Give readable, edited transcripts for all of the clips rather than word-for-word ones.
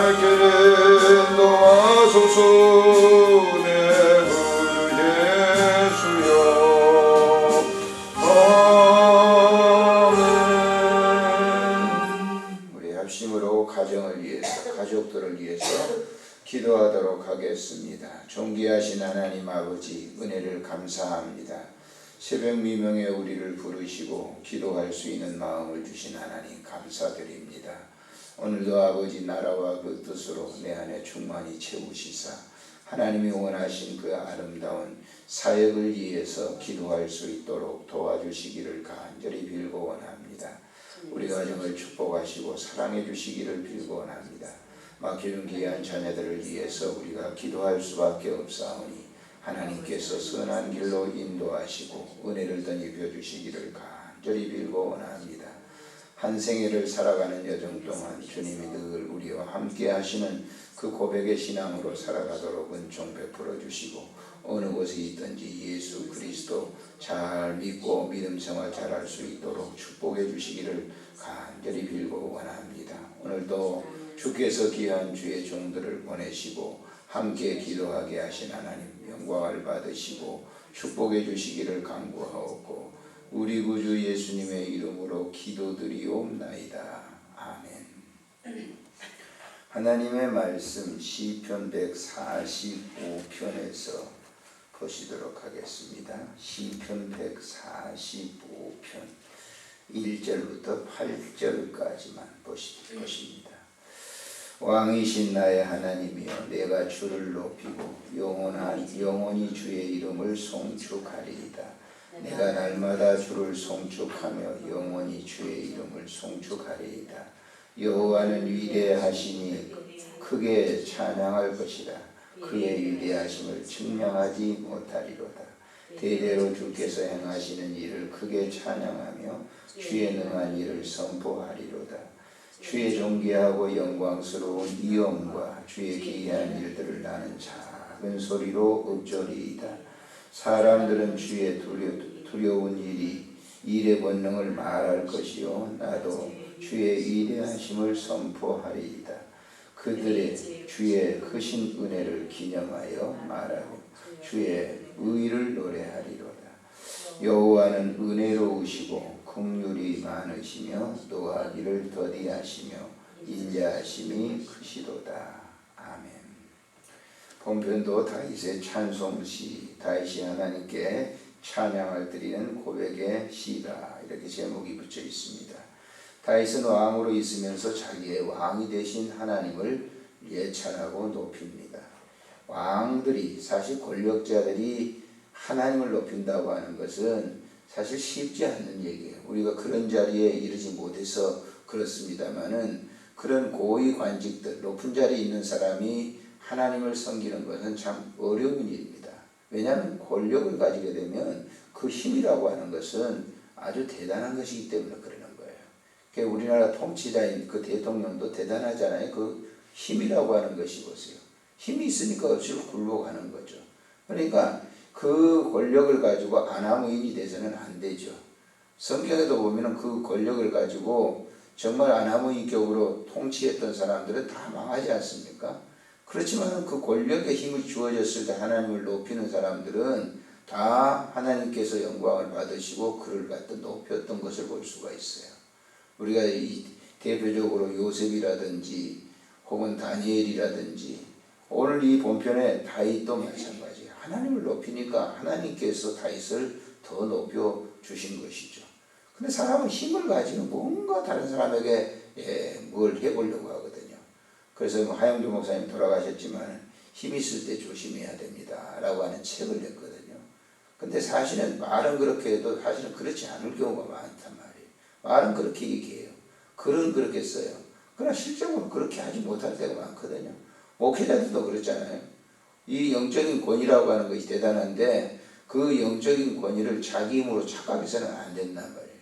갈 길을 도와소서. 내 구 예수여. 아멘. 우리 합심으로 가정을 위해서, 가족들을 위해서 기도하도록 하겠습니다. 존귀하신 하나님 아버지, 은혜를 감사합니다. 새벽 미명에 우리를 부르시고 기도할 수 있는 마음을 주신 하나님 감사드립니다. 오늘도 아버지 나라와 그 뜻으로 내 안에 충만히 채우시사 하나님이 원하신 그 아름다운 사역을 위해서 기도할 수 있도록 도와주시기를 간절히 빌고 원합니다. 우리 가정을 축복하시고 사랑해 주시기를 빌고 원합니다. 맡겨준 귀한 자녀들을 위해서 우리가 기도할 수밖에 없사오니 하나님께서 선한 길로 인도하시고 은혜를 덧입혀 주시기를 간절히 빌고 원합니다. 한 생애를 살아가는 여정 동안 주님이 늘 우리와 함께 하시는 그 고백의 신앙으로 살아가도록 은총 베풀어 주시고 어느 곳에 있든지 예수 그리스도 잘 믿고 믿음 생활 잘할 수 있도록 축복해 주시기를 간절히 빌고 원합니다. 오늘도 주께서 귀한 주의 종들을 보내시고 함께 기도하게 하신 하나님 영광을 받으시고 축복해 주시기를 간구하옵고 우리 구주 예수님의 이름으로 기도드리옵나이다. 아멘. 하나님의 말씀 시편 145편에서 보시도록 하겠습니다. 시편 145편 1절부터 8절까지만 보십니다. 왕이신 나의 하나님이여, 내가 주를 높이고 영원히 주의 이름을 송축하리이다. 내가 날마다 주를 송축하며 영원히 주의 이름을 송축하리이다. 여호와는 위대하시니 크게 찬양할 것이라. 그의 위대하심을 증명하지 못하리로다. 대대로 주께서 행하시는 일을 크게 찬양하며 주의 능한 일을 선포하리로다. 주의 존귀하고 영광스러운 이엄과 주의 기이한 일들을 나는 작은 소리로 읊조리이다. 사람들은 주의 두려운 일의 권능을 말할 것이요 나도 주의 위대하심을 선포하리이다. 그들의 주의 크신 은혜를 기념하여 말하고 주의 의를 노래하리로다. 여호와는 은혜로우시고 긍휼이 많으시며 노하기를 더디하시며 인자하심이 크시도다. 아멘. 본편도 다윗의 찬송시, 다윗이 하나님께 찬양을 드리는 고백의 시다, 이렇게 제목이 붙여 있습니다. 다윗은 왕으로 있으면서 자기의 왕이 되신 하나님을 예찬하고 높입니다. 왕들이, 사실 권력자들이 하나님을 높인다고 하는 것은 사실 쉽지 않는 얘기예요. 우리가 그런 자리에 이르지 못해서 그렇습니다만은 그런 고위 관직들, 높은 자리에 있는 사람이 하나님을 섬기는 것은 참 어려운 일입니다. 왜냐하면 권력을 가지게 되면 그 힘이라고 하는 것은 아주 대단한 것이기 때문에 그러는 거예요. 그러니까 우리나라 통치자인 그 대통령도 대단하잖아요. 그 힘이라고 하는 것이 보세요. 힘이 있으니까 없이로 굴러가는 거죠. 그러니까 그 권력을 가지고 아나무인이 돼서는 안 되죠. 성경에도 보면은 그 권력을 가지고 정말 아나무인격으로 통치했던 사람들은 다 망하지 않습니까? 그렇지만 그 권력의 힘이 주어졌을 때 하나님을 높이는 사람들은 다 하나님께서 영광을 받으시고 그를 갖다 높였던 것을 볼 수가 있어요. 우리가 대표적으로 요셉이라든지 혹은 다니엘이라든지 오늘 이 본편의 다윗도 마찬가지예요. 하나님을 높이니까 하나님께서 다윗을 더 높여 주신 것이죠. 근데 사람은 힘을 가지고 뭔가 다른 사람에게 뭘 해보려고 하거든요. 그래서 하영주 목사님 돌아가셨지만 힘 있을 때 조심해야 됩니다 라고 하는 책을 냈거든요. 근데 사실은 말은 그렇게 해도 사실은 그렇지 않을 경우가 많단 말이에요. 말은 그렇게 얘기해요. 글은 그렇게 써요. 그러나 실제로 그렇게 하지 못할 때가 많거든요. 목회자들도 그렇잖아요. 이 영적인 권위라고 하는 것이 대단한데 그 영적인 권위를 자기 힘으로 착각해서는 안 된단 말이에요.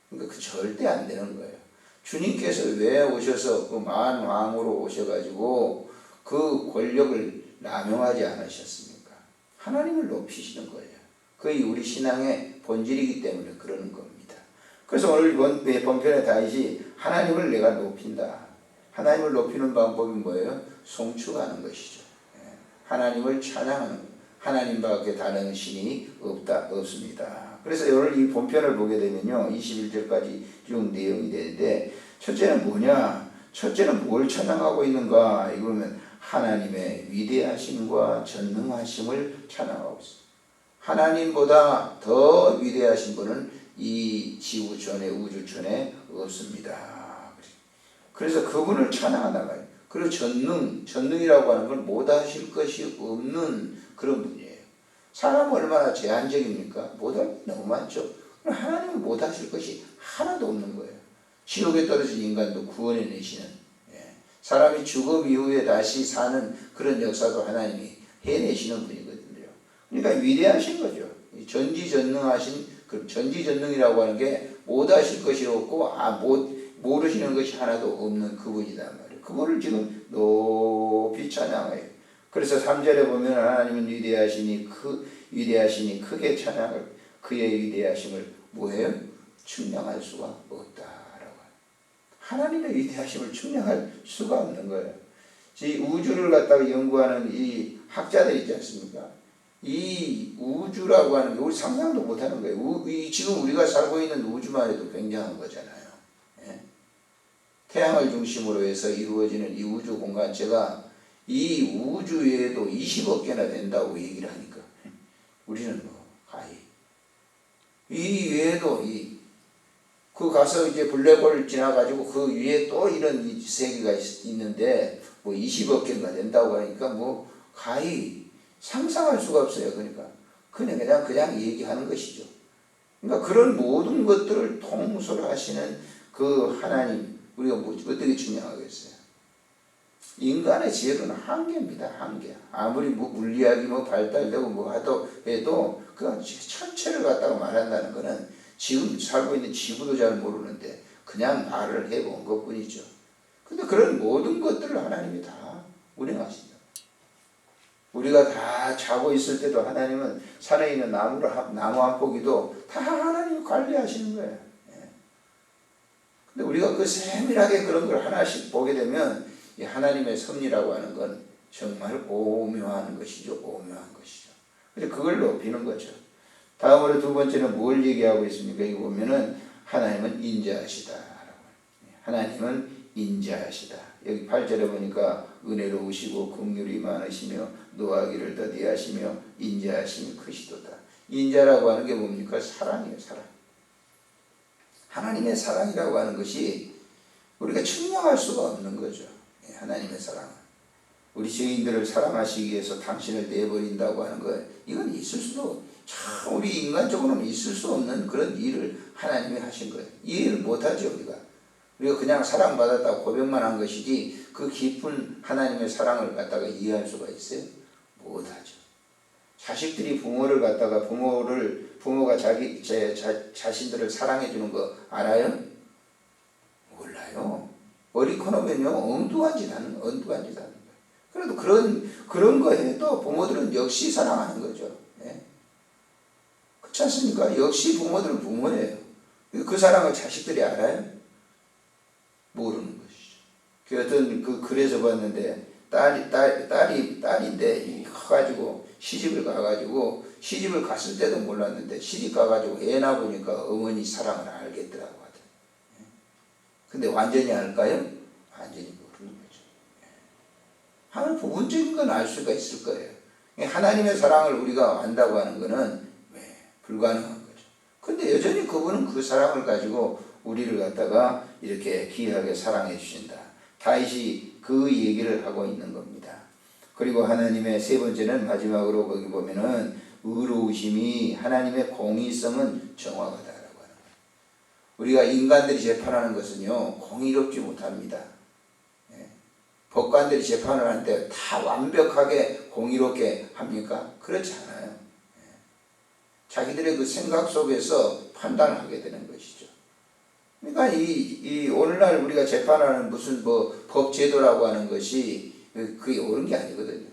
그러니까 그 절대 안 되는 거예요. 주님께서 왜 오셔서 그 만 왕으로 오셔가지고 그 권력을 남용하지 않으셨습니까? 하나님을 높이시는 거예요. 그게 우리 신앙의 본질이기 때문에 그러는 겁니다. 그래서 오늘 본편의 다윗이 하나님을 내가 높인다. 하나님을 높이는 방법이 뭐예요? 송축하는 것이죠. 하나님을 찬양하는 것. 하나님밖에 다른 신이 없습니다. 그래서 오늘 이 본편을 보게 되면요, 21절까지 쭉 내용이 되는데, 첫째는 뭐냐? 첫째는 뭘 찬양하고 있는가? 이거면 하나님의 위대하심과 전능하심을 찬양하고 있습니다. 하나님보다 더 위대하신 분은 이 지구촌에, 우주촌에 없습니다. 그래서 그분을 찬양한단 말이에요. 그리고 전능이라고 하는 건 못하실 것이 없는 그런 분이에요. 사람은 얼마나 제한적입니까? 못할 게 너무 많죠. 하나님은 못하실 것이 하나도 없는 거예요. 지옥에 떨어진 인간도 구원해내시는, 사람이 죽음 이후에 다시 사는 그런 역사도 하나님이 해내시는 분이거든요. 그러니까 위대하신 거죠. 전지전능하신, 그 전지전능이라고 하는 게 못하실 것이 없고 모르시는 것이 하나도 없는 그분이단 말이에요. 그분을 지금 높이 찬양해요. 그래서 3절에 보면 하나님은 위대하시니 크게 찬양을, 그의 위대하심을 뭐예요? 측량할 수가 없다라고. 하나님의 위대하심을 측량할 수가 없는 거예요. 이 우주를 갖다가 연구하는 이 학자들 있지 않습니까? 이 우주라고 하는 게 우리 상상도 못하는 거예요. 지금 우리가 살고 있는 우주만 해도 굉장한 거잖아요. 태양을 중심으로 해서 이루어지는 이 우주 공간체가 이 우주 외에도 20억 개나 된다고 얘기를 하니까 우리는 뭐 가히 이 외에도 그 가서 이제 블랙홀 지나가지고 그 위에 또 이런 세계가 있는데 뭐 20억 개가 된다고 하니까 뭐 가히 상상할 수가 없어요. 그러니까 그냥 얘기하는 것이죠. 그러니까 그런 모든 것들을 통솔하시는 그 하나님, 우리가 어떻게 측량하겠어요? 인간의 지혜로는 한계입니다. 한계. 아무리 물리학이 발달되고 해도 그 천체를 갖다가 말한다는 것은 지금 살고 있는 지구도 잘 모르는데 그냥 말을 해본 것 뿐이죠. 근데 그런 모든 것들을 하나님이 다 운행하신다. 우리가 다 자고 있을 때도 하나님은 산에 있는 나무 한 포기도 다 하나님이 관리하시는 거예요. 근데 우리가 그 세밀하게 그런 걸 하나씩 보게 되면 이 하나님의 섭리라고 하는 건 정말 오묘한 것이죠. 오묘한 것이죠. 그래서 그걸 높이는 거죠. 다음으로 두 번째는 뭘 얘기하고 있습니까? 여기 보면은 하나님은 인자하시다. 하나님은 인자하시다. 여기 8절에 보니까 은혜로우시고 긍휼이 많으시며 노하기를 더디하시며 인자하심이 크시도다. 인자라고 하는 게 뭡니까? 사랑이에요. 사랑. 하나님의 사랑이라고 하는 것이 우리가 측량할 수가 없는 거죠. 하나님의 사랑은. 우리 죄인들을 사랑하시기 위해서 당신을 내버린다고 하는 것, 이건 있을 수도, 참 우리 인간적으로는 있을 수 없는 그런 일을 하나님이 하신 거예요. 이해를 못하죠. 우리가 그냥 사랑받았다고 고백만 한 것이지 그 깊은 하나님의 사랑을 갖다가 이해할 수가 있어요? 못하죠. 자식들이 부모가 자신들을 사랑해 주는 거 알아요? 몰라요. 어리커너면요 엉뚱한 짓 하는 거예요. 그래도 그런 거 해도 부모들은 역시 사랑하는 거죠. 그렇지 않습니까? 역시 부모들은 부모예요. 그 사랑을 자식들이 알아요? 모르는 것이죠. 어떤 글에서 봤는데 딸인데 커가지고 시집을 갔을 때도 몰랐는데 시집 가가지고 애 낳아보니까 어머니 사랑을 알겠더라고 하더라고요. 근데 완전히 알까요? 완전히 모르는 거죠. 하나는 부분적인 건 알 수가 있을 거예요. 하나님의 사랑을 우리가 안다고 하는 것은 불가능한 거죠. 근데 여전히 그분은 그 사랑을 가지고 우리를 갖다가 이렇게 귀하게 사랑해 주신다. 다윗이 그 얘기를 하고 있는 겁니다. 그리고 하나님의 세 번째는 마지막으로 거기 보면은 의로우심이, 하나님의 공의성은 정확하다라고 하는 거예요. 우리가 인간들이 재판하는 것은요 공의롭지 못합니다. 법관들이 재판을 하는데 다 완벽하게 공의롭게 합니까? 그렇지 않아요. 자기들의 그 생각 속에서 판단을 하게 되는 것이죠. 그러니까 이 오늘날 우리가 재판하는 무슨 법제도라고 하는 것이 그게 옳은 게 아니거든요.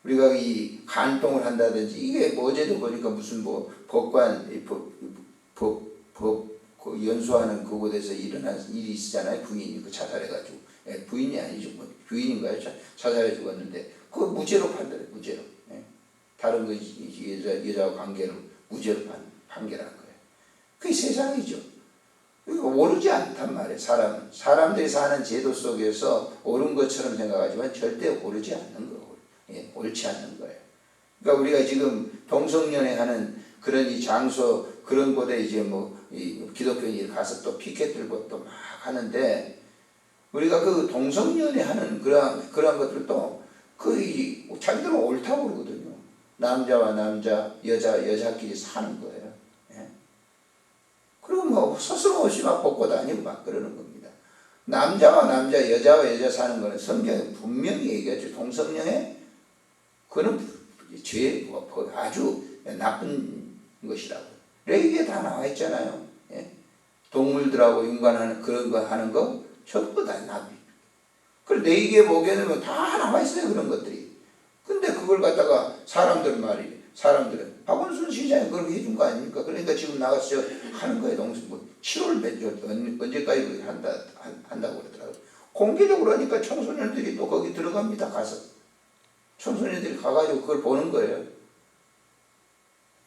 우리가 이 간통을 한다든지 이게 어제도 보니까 무슨 법관 그 연수하는 그곳에서 일어난 일이 있었잖아요. 부인이 그 자살해가지고 부인이 아니죠. 뭐 부인인가요? 자살해 죽었는데 그거 무죄로 판단해. 무죄로. 다른 그 여자와 관계로 무죄로 판결한 거예요. 그게 세상이죠. 이거 옳지 않단 말이에요. 사람들이 사는 제도 속에서 옳은 것처럼 생각하지만 절대 옳지 않는 거고, 옳지 않는 거예요. 그러니까 우리가 지금 동성연애 하는 그런 이 장소 그런 곳에 이제 뭐 이 기독교인이 가서 또 피켓 들고 또 막 하는데 우리가 그 동성연애 하는 그러한 것들도 그 자기들은 옳다고 그러거든요. 남자와 남자, 여자끼리 사는 거예요. 그리고 뭐 서슴없이 막 벗고 다니고 막 그러는 겁니다. 남자와 남자, 여자와 여자 사는 거는 성경에 분명히 얘기하죠. 동성연애 그거는 죄 아주 나쁜 것이라고. 레위기에 다 나와 있잖아요. 동물들하고 인간하는 그런 거 하는 거 전부 다 나비. 그걸 레위기에 보게 되면 다 나와 있어요. 그런 것들이. 근데 그걸 갖다가 사람들은 박원순 시장이 그렇게 해준 거 아닙니까? 그러니까 지금 나가서 하는 거예요. 뭐 7월 언제까지 한다고 그러더라고요. 공개적으로 하니까 청소년들이 또 거기 들어갑니다. 가서. 청소년들이 가가지고 그걸 보는 거예요.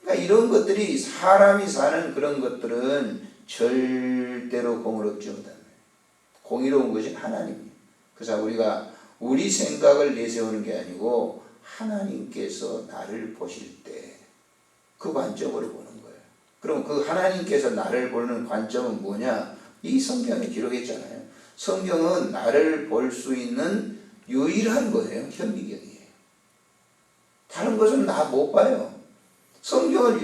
그러니까 이런 것들이 사람이 사는 그런 것들은 절대로 공의롭지 못합니다. 공의로운 것이 하나님이에요. 그래서 우리가 우리 생각을 내세우는 게 아니고 하나님께서 나를 보실 때 그 관점으로 보는 거예요. 그럼 그 하나님께서 나를 보는 관점은 뭐냐? 이 성경에 기록했잖아요. 성경은 나를 볼 수 있는 유일한 거예요. 현미경이에요. 다른 것은 나 못 봐요. 성경을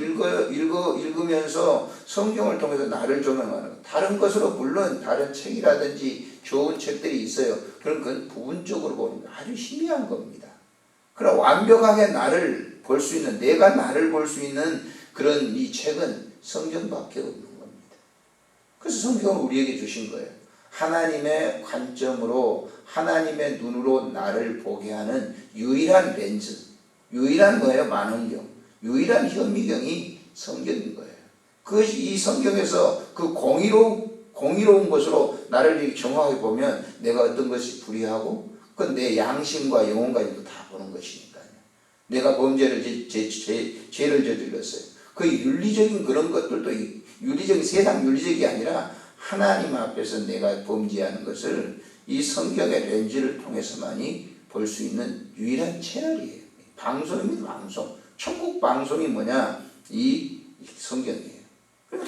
읽으면서 성경을 통해서 나를 조명하는 것. 다른 것으로 물론 다른 책이라든지 좋은 책들이 있어요. 그런 건 부분적으로 보는 거 아주 희미한 겁니다. 그럼 완벽하게 나를 볼 수 있는, 내가 나를 볼 수 있는 그런 이 책은 성경밖에 없는 겁니다. 그래서 성경을 우리에게 주신 거예요. 하나님의 관점으로, 하나님의 눈으로 나를 보게 하는 유일한 렌즈, 유일한 거예요. 만원경, 유일한 현미경이 성경인 거예요. 그것이 이 성경에서 그 공의로운 것으로 나를 이렇게 정확하게 보면 내가 어떤 것이 불의하고 그건 내 양심과 영혼까지도 다 보는 것이니까요. 내가 범죄를 죄를 저질렀어요. 그 윤리적인 그런 것들도 윤리적인 세상 윤리적이 아니라 하나님 앞에서 내가 범죄하는 것을 이 성경의 렌즈를 통해서만이 볼 수 있는 유일한 채널이에요. 방송입니다. 방송. 천국 방송이 뭐냐? 이 성경이에요.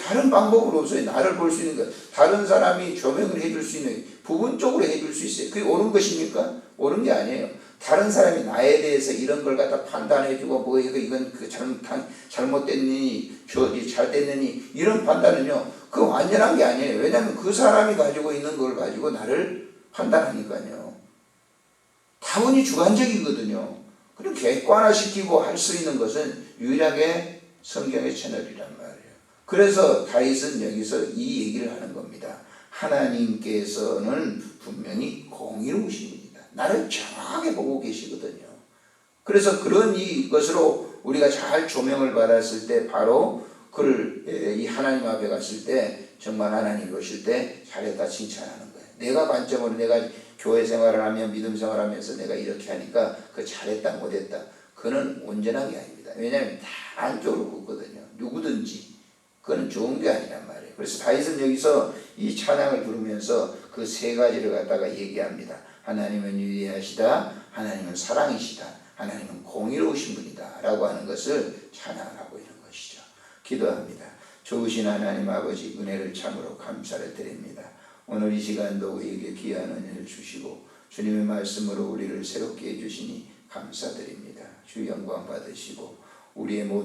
다른 방법으로서 나를 볼 수 있는 것, 다른 사람이 조명을 해줄 수 있는 부분적으로 해줄 수 있어요. 그게 옳은 것입니까? 옳은 게 아니에요. 다른 사람이 나에 대해서 이런 걸 갖다 판단해주고 뭐 이건 그 잘못됐니, 잘 됐느니 이런 판단은요, 그 완전한 게 아니에요. 왜냐하면 그 사람이 가지고 있는 걸 가지고 나를 판단하니까요. 다분히 주관적이거든요. 그럼 객관화시키고 할 수 있는 것은 유일하게 성경의 채널이란 말이에요. 그래서 다윗은 여기서 이 얘기를 하는 겁니다. 하나님께서는 분명히 공의로우십니다. 나를 정확하게 보고 계시거든요. 그래서 그런 이것으로 우리가 잘 조명을 받았을 때 바로 그를 이 하나님 앞에 갔을 때 정말 하나님 보실 때 잘했다 칭찬하는 거예요. 내가 관점으로 내가 교회 생활을 하며 믿음 생활하면서 내가 이렇게 하니까 그 잘했다 못했다 그거는 온전한 게 아닙니다. 왜냐하면 다 안쪽으로 붙거든요. 누구든지 그거는 좋은 게 아니란 말이에요. 그래서 다윗은 여기서 이 찬양을 부르면서 그 세 가지를 갖다가 얘기합니다. 하나님은 위대하시다, 하나님은 사랑이시다, 하나님은 공의로우신 분이다 라고 하는 것을 찬양을 하고 있는 것이죠. 기도합니다. 좋으신 하나님 아버지 은혜를 참으로 감사를 드립니다. 오늘 이 시간도 우리에게 귀한 은혜를 주시고 주님의 말씀으로 우리를 새롭게 해주시니 감사드립니다. 주 영광 받으시고 우리의 모든